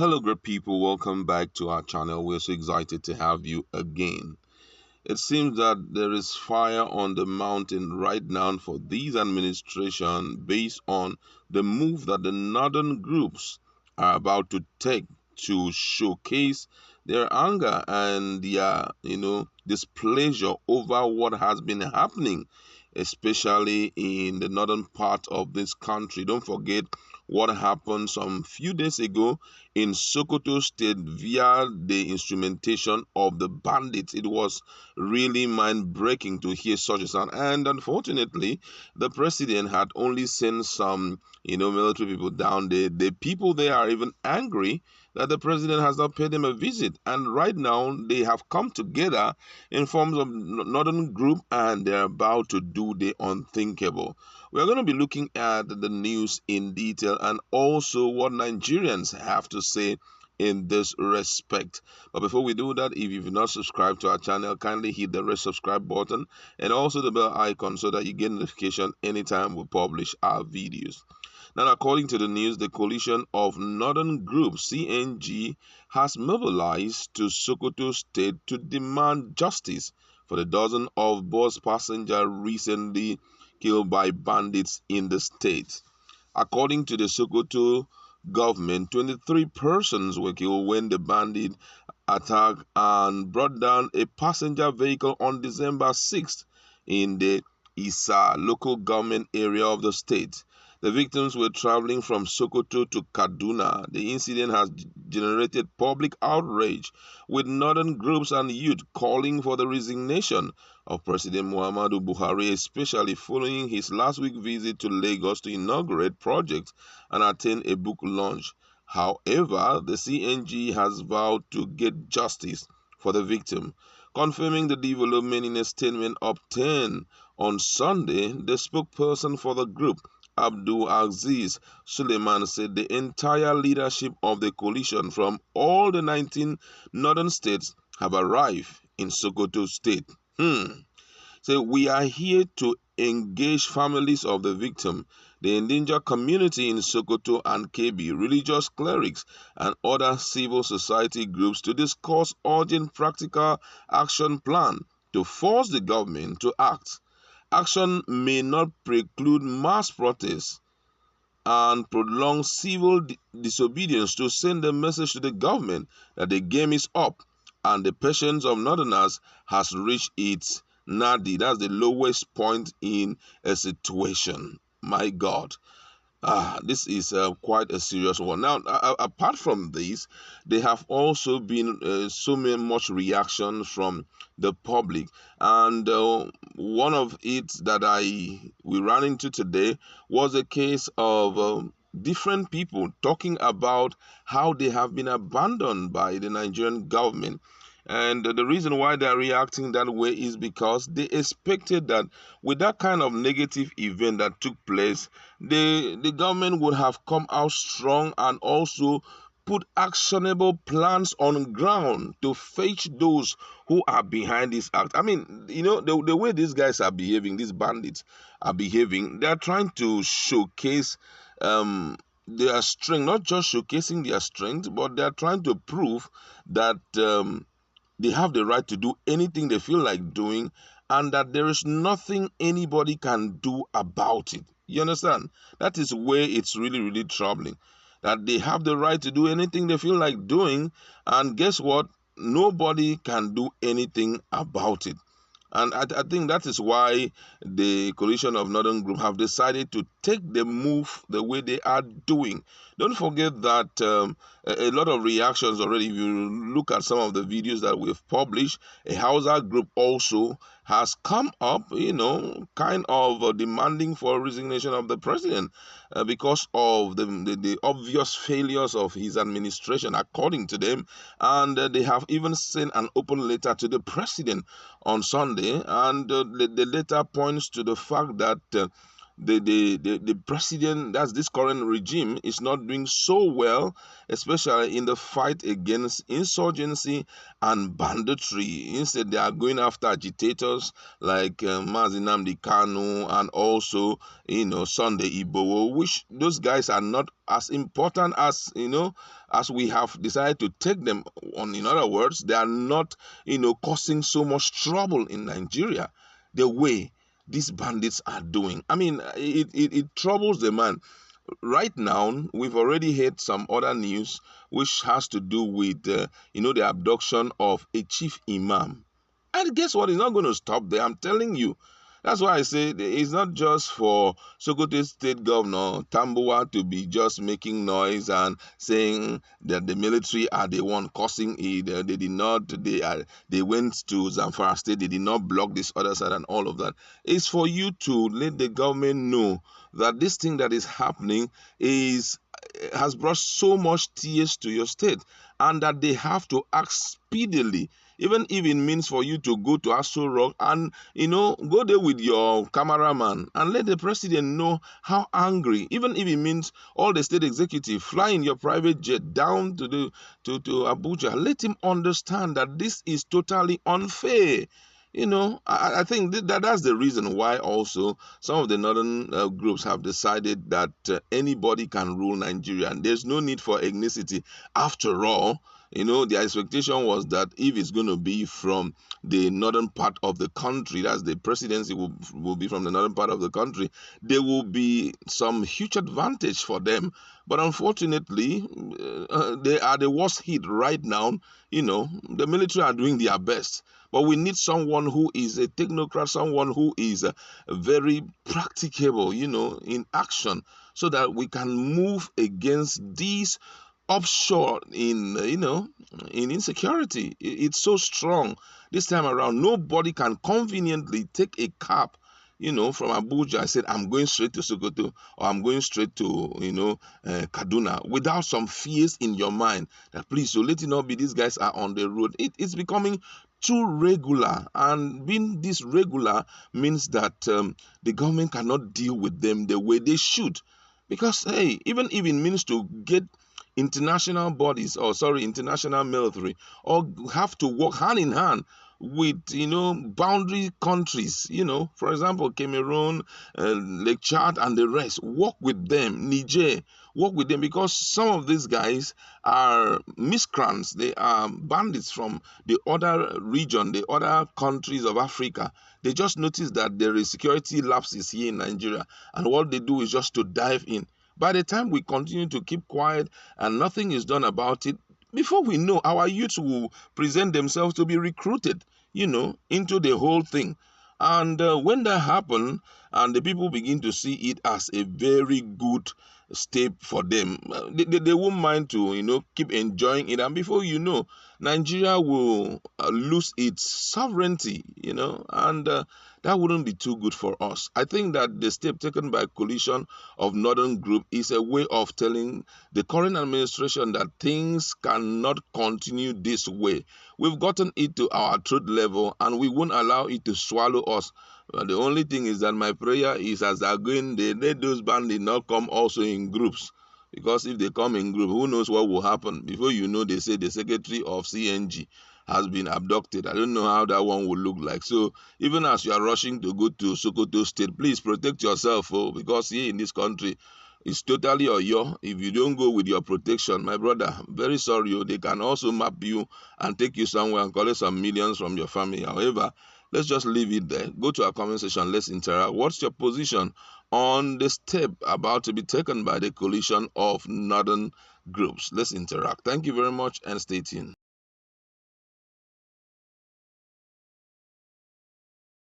Hello, great people. Welcome back to our channel. We're so excited to have you again. It seems that there is fire on the mountain right now for this administration based on the move that the northern groups are about to take to showcase their anger and their, displeasure over what has been happening, especially in the northern part of this country. Don't forget what happened some few days ago in Sokoto state via the instrumentation of the bandits. It was really mind-breaking to hear such a sound. And unfortunately, the president had only sent some, military people down there. The people there are even angry that the president has not paid them a visit. And right now, they have come together in forms of northern group, and they're about to do the unthinkable. We're going to be looking at the news in detail and also what Nigerians have to say in this respect. But before we do that, if you've not subscribed to our channel, kindly hit the red subscribe button and also the bell icon so that you get notification anytime we publish our videos. Now, according to the news, the coalition of northern group CNG has mobilized to Sokoto state to demand justice for the dozen of bus passengers recently killed by bandits in the state. According to the Sokoto government, 23 persons were killed when the bandit attacked and brought down a passenger vehicle on December 6th in the Isa local government area of the state. The victims were traveling from Sokoto to Kaduna. The incident has generated public outrage, with northern groups and youth calling for the resignation of President Muhammadu Buhari, especially following his last week visit to Lagos to inaugurate projects and attend a book launch. However, the CNG has vowed to get justice for the victim. Confirming the development in a statement obtained on Sunday, the spokesperson for the group, Abdul Aziz Suleiman, said the entire leadership of the coalition from all the 19 northern states have arrived in Sokoto state. So we are here to engage families of the victim, the endangered community in Sokoto and KB, religious clerics, and other civil society groups to discuss urgent practical action plan to force the government to act. Action may not preclude mass protests and prolonged civil disobedience to send a message to the government that the game is up and the patience of northerners has reached its nadi. That's the lowest point in a situation. My God. This is quite a serious one. Now, apart from this, there have also been so much reaction from the public, and one of it that we ran into today was a case of different people talking about how they have been abandoned by the Nigerian government. And the reason why they're reacting that way is because they expected that with that kind of negative event that took place, the government would have come out strong and also put actionable plans on ground to fetch those who are behind this act. I mean, the way these guys are behaving, these bandits are behaving, they're trying to showcase their strength, not just showcasing their strength, but they're trying to prove that they have the right to do anything they feel like doing, and that there is nothing anybody can do about it. You understand? That is where it's really, really troubling. That they have the right to do anything they feel like doing, and guess what? Nobody can do anything about it. And I think that is why the coalition of Northern Group have decided to take the move the way they are doing. Don't forget that a lot of reactions already. If you look at some of the videos that we've published, a Hausa group also has come up, kind of demanding for resignation of the president because of the obvious failures of his administration, according to them. And they have even sent an open letter to the president on Sunday, and the letter points to the fact that the president, that's this current regime, is not doing so well, especially in the fight against insurgency and banditry. Instead, they are going after agitators like Mazi Nnamdi Kanu and also, Sunday Igboho, which those guys are not as important as, as we have decided to take them on. In other words, they are not, causing so much trouble in Nigeria the way these bandits are doing. I mean, it troubles the man. Right now, we've already heard some other news which has to do with, the abduction of a chief imam. And guess what? It's not going to stop there. I'm telling you. That's why I say it's not just for Sokoto State Governor Tambuwa to be just making noise and saying that the military are the one causing it. They did not. They went to Zamfara State. They did not block this other side and all of that. It's for you to let the government know that this thing that is happening has brought so much tears to your state, and that they have to act speedily, even if it means for you to go to Aso Rock and, go there with your cameraman and let the president know how angry, even if it means all the state executive fly in your private jet down to Abuja. Let him understand that this is totally unfair. I think that's the reason why also some of the northern groups have decided that anybody can rule Nigeria, and there's no need for ethnicity. After all, the expectation was that if it's going to be from the northern part of the country, that's the presidency will be from the northern part of the country, there will be some huge advantage for them. But unfortunately, they are the worst hit right now. The military are doing their best. But we need someone who is a technocrat, someone who is very practicable, in action, so that we can move against these offshore in insecurity. It's so strong this time around. Nobody can conveniently take a cab from Abuja. I said, I'm going straight to Sokoto, or I'm going straight to Kaduna, without some fears in your mind that, please, so let it not be these guys are on the road. It's becoming too regular, and being this regular means that the government cannot deal with them the way they should. Because, hey, even if it means to get international bodies, international military, or have to work hand in hand with boundary countries, for example, Cameroon, Lake Chad and the rest, work with them, Niger, work with them, because some of these guys are miscreants. They are bandits from the other region, the other countries of Africa. They just notice that there is security lapses here in Nigeria, and what they do is just to dive in. By the time we continue to keep quiet and nothing is done about it, before we know, our youths will present themselves to be recruited, into the whole thing. And when that happens, and the people begin to see it as a very good step for them, they won't mind to, keep enjoying it. And before you know, Nigeria will lose its sovereignty, and that wouldn't be too good for us. I think that the step taken by coalition of northern group is a way of telling the current administration that things cannot continue this way. We've gotten it to our truth level, and we won't allow it to swallow us. The only thing is that my prayer is, as they're going, they let those bandits not come also in groups. Because if they come in group, who knows what will happen? Before you know, they say the secretary of CNG has been abducted. I don't know how that one will look like. So even as you are rushing to go to Sokoto State, please protect yourself, because here in this country, it's totally Oyo. If you don't go with your protection, my brother, very sorry, they can also map you and take you somewhere and collect some millions from your family. However, let's just leave it there. Go to our comment section. Let's interact. What's your position on the step about to be taken by the coalition of northern groups? Let's interact. Thank you very much, and stay tuned.